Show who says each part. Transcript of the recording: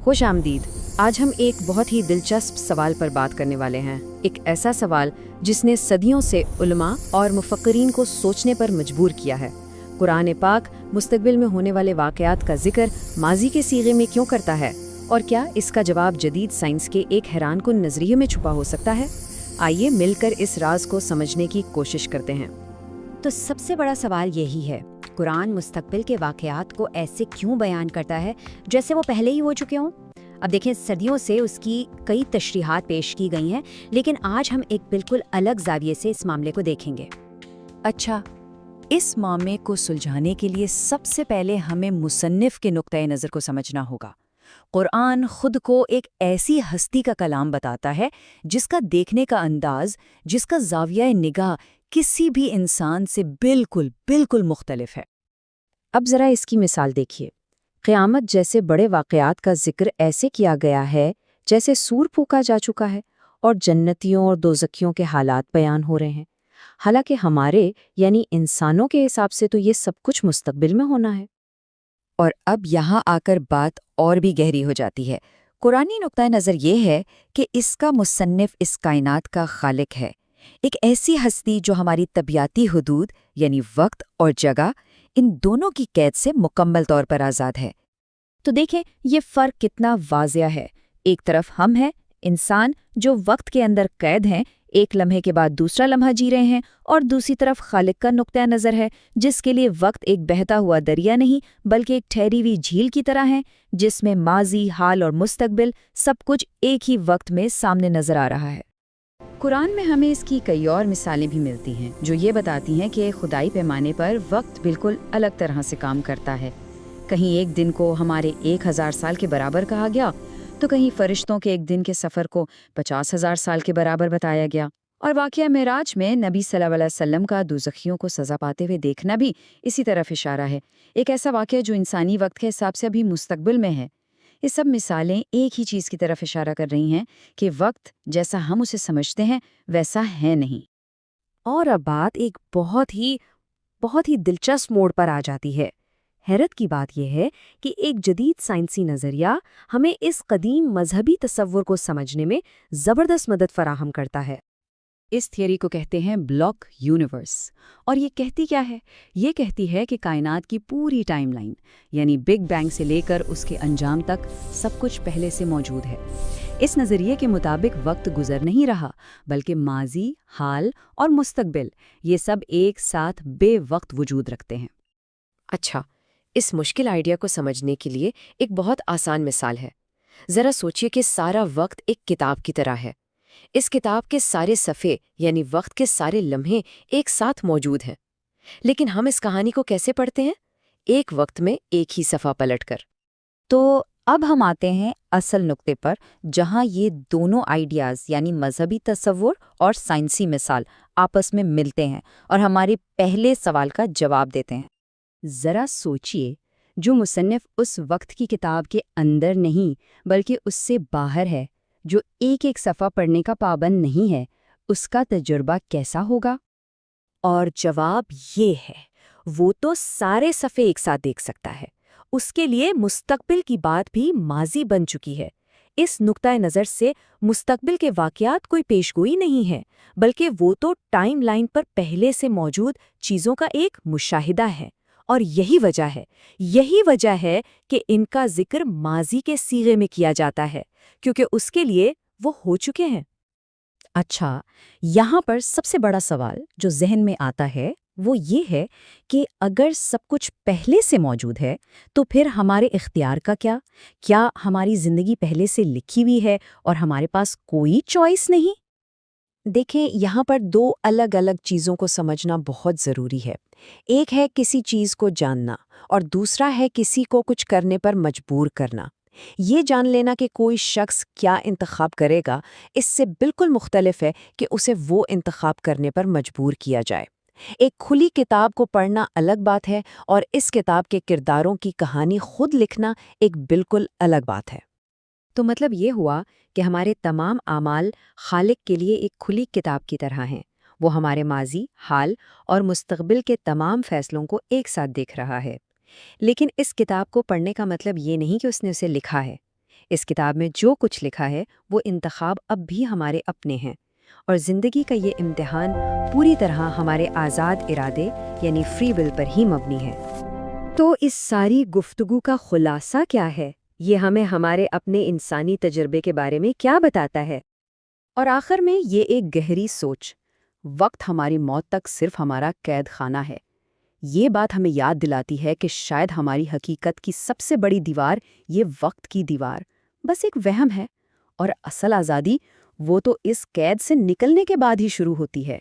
Speaker 1: خوش آمدید۔ آج ہم ایک بہت ہی دلچسپ سوال پر بات کرنے والے ہیں، ایک ایسا سوال جس نے صدیوں سے علماء اور مفکرین کو سوچنے پر مجبور کیا ہے۔ قرآن پاک مستقبل میں ہونے والے واقعات کا ذکر ماضی کے صیغے میں کیوں کرتا ہے، اور کیا اس کا جواب جدید سائنس کے ایک حیران کن نظریے میں چھپا ہو سکتا ہے؟ آئیے مل کر اس راز کو سمجھنے کی کوشش کرتے ہیں۔
Speaker 2: تو سب سے بڑا سوال یہی ہے، قرآن مستقبل کے واقعات کو ایسے کیوں بیان کرتا ہے جیسے وہ پہلے ہی ہو چکے ہوں؟ اب دیکھیں، صدیوں سے اس کی کئی تشریحات پیش کی گئی ہیں، لیکن آج ہم ایک بالکل الگ زاویے سے اس معاملے کو دیکھیں گے۔
Speaker 3: اچھا، اس معاملے کو سلجھانے کے لیے سب سے پہلے ہمیں مصنف کے نقطۂ نظر کو سمجھنا ہوگا۔ قرآن خود کو ایک ایسی ہستی کا کلام بتاتا ہے جس کا دیکھنے کا انداز، جس کا زاویہ نگاہ کسی بھی انسان سے بالکل مختلف ہے۔
Speaker 1: اب ذرا اس کی مثال دیکھیے۔ قیامت جیسے بڑے واقعات کا ذکر ایسے کیا گیا ہے جیسے سور پھونکا جا چکا ہے، اور جنتیوں اور دوزخیوں کے حالات بیان ہو رہے ہیں، حالانکہ ہمارے یعنی انسانوں کے حساب سے تو یہ سب کچھ مستقبل میں ہونا ہے۔
Speaker 3: اور اب یہاں آ کر بات اور بھی گہری ہو جاتی ہے۔ قرآنی نقطۂ نظر یہ ہے کہ اس کا مصنف اس کائنات کا خالق ہے، ایک ایسی ہستی جو ہماری طبیعتی حدود یعنی وقت اور جگہ، ان دونوں کی قید سے مکمل طور پر آزاد ہے۔
Speaker 2: تو دیکھیں یہ فرق کتنا واضح ہے۔ ایک طرف ہم ہیں، انسان جو وقت کے اندر قید ہیں، ایک لمحے کے بعد دوسرا لمحہ جی رہے ہیں، اور دوسری طرف خالق کا نقطۂ نظر ہے جس کے لیے وقت ایک بہتا ہوا دریا نہیں بلکہ ایک ٹھہری ہوئی جھیل کی طرح ہے، جس میں ماضی، حال اور مستقبل سب کچھ ایک ہی وقت میں سامنے نظر آ رہا ہے۔
Speaker 1: قرآن میں ہمیں اس کی کئی اور مثالیں بھی ملتی ہیں جو یہ بتاتی ہیں کہ خدائی پیمانے پر وقت بالکل الگ طرح سے کام کرتا ہے۔ کہیں ایک دن کو ہمارے 1000 سال کے برابر کہا گیا، تو کہیں فرشتوں کے ایک دن کے سفر کو 50,000 سال کے برابر بتایا گیا۔ اور واقعہ معراج میں نبی صلی اللہ علیہ وسلم کا دوزخیوں کو سزا پاتے ہوئے دیکھنا بھی اسی طرف اشارہ ہے، ایک ایسا واقعہ جو انسانی وقت کے حساب سے ابھی مستقبل میں ہے۔ یہ سب مثالیں ایک ہی چیز کی طرف اشارہ کر رہی ہیں کہ وقت جیسا ہم اسے سمجھتے ہیں ویسا ہے نہیں۔
Speaker 4: اور اب بات ایک بہت ہی دلچسپ موڑ پر آ جاتی ہے۔ حیرت کی بات یہ ہے کہ ایک جدید سائنسی نظریہ ہمیں اس قدیم مذہبی تصور کو سمجھنے میں زبردست مدد فراہم کرتا ہے۔
Speaker 3: اس تھیوری کو کہتے ہیں بلاک یونیورس، اور یہ کہتی کیا ہے؟ یہ کہتی ہے کہ کائنات کی پوری ٹائم لائن یعنی بگ بینگ سے لے کر اس کے انجام تک سب کچھ پہلے سے موجود ہے۔ اس نظریے کے مطابق وقت گزر نہیں رہا، بلکہ ماضی، حال اور مستقبل یہ سب ایک ساتھ بے وقت وجود رکھتے ہیں۔
Speaker 4: اچھا، اس مشکل آئیڈیا کو سمجھنے کے لیے ایک بہت آسان مثال ہے۔ ذرا سوچئے کہ سارا وقت ایک کتاب کی طرح ہے۔ اس کتاب کے سارے صفحے یعنی وقت کے سارے لمحے ایک ساتھ موجود ہیں، لیکن ہم اس کہانی کو کیسے پڑھتے ہیں؟ ایک وقت میں ایک ہی صفحہ پلٹ کر۔
Speaker 3: تو اب ہم آتے ہیں اصل نقطے پر، جہاں یہ دونوں آئیڈیاز یعنی مذہبی تصور اور سائنسی مثال آپس میں ملتے ہیں اور ہمارے پہلے سوال کا جواب دیتے ہیں۔
Speaker 2: ذرا سوچئے، جو مصنف اس وقت کی کتاب کے اندر نہیں بلکہ اس سے باہر ہے، جو ایک ایک صفحہ پڑھنے کا پابند نہیں ہے، اس کا تجربہ کیسا ہوگا؟
Speaker 4: اور جواب یہ ہے، وہ تو سارے صفحے ایک ساتھ دیکھ سکتا ہے۔ اس کے لیے مستقبل کی بات بھی ماضی بن چکی ہے۔ اس نقطۂ نظر سے مستقبل کے واقعات کوئی پیشگوئی نہیں ہے، بلکہ وہ تو ٹائم لائن پر پہلے سے موجود چیزوں کا ایک مشاہدہ ہے۔ اور یہی وجہ ہے کہ ان کا ذکر ماضی کے صیغے میں کیا جاتا ہے، کیونکہ اس کے لیے وہ ہو چکے ہیں۔
Speaker 3: اچھا، یہاں پر سب سے بڑا سوال جو ذہن میں آتا ہے وہ یہ ہے کہ اگر سب کچھ پہلے سے موجود ہے تو پھر ہمارے اختیار کا کیا؟ کیا ہماری زندگی پہلے سے لکھی ہوئی ہے اور ہمارے پاس کوئی چوائس نہیں؟
Speaker 4: دیکھیں، یہاں پر دو الگ الگ چیزوں کو سمجھنا بہت ضروری ہے۔ ایک ہے کسی چیز کو جاننا، اور دوسرا ہے کسی کو کچھ کرنے پر مجبور کرنا۔ یہ جان لینا کہ کوئی شخص کیا انتخاب کرے گا، اس سے بالکل مختلف ہے کہ اسے وہ انتخاب کرنے پر مجبور کیا جائے۔ ایک کھلی کتاب کو پڑھنا الگ بات ہے، اور اس کتاب کے کرداروں کی کہانی خود لکھنا ایک بالکل الگ بات ہے۔
Speaker 1: تو مطلب یہ ہوا کہ ہمارے تمام اعمال خالق کے لیے ایک کھلی کتاب کی طرح ہیں۔ وہ ہمارے ماضی، حال اور مستقبل کے تمام فیصلوں کو ایک ساتھ دیکھ رہا ہے۔ لیکن اس کتاب کو پڑھنے کا مطلب یہ نہیں کہ اس نے اسے لکھا ہے۔
Speaker 4: اس کتاب میں جو کچھ لکھا ہے وہ انتخاب اب بھی ہمارے اپنے ہیں، اور زندگی کا یہ امتحان پوری طرح ہمارے آزاد ارادے یعنی فری ول پر ہی مبنی ہے۔ تو اس ساری گفتگو کا خلاصہ کیا ہے؟ یہ ہمیں ہمارے اپنے انسانی تجربے کے بارے میں کیا بتاتا ہے؟
Speaker 3: اور آخر میں یہ ایک گہری سوچ، وقت ہماری موت تک صرف ہمارا قید خانہ ہے۔ یہ بات ہمیں یاد دلاتی ہے کہ شاید ہماری حقیقت کی سب سے بڑی دیوار یہ وقت کی دیوار بس ایک وہم ہے، اور اصل آزادی وہ تو اس قید سے نکلنے کے بعد ہی شروع ہوتی ہے۔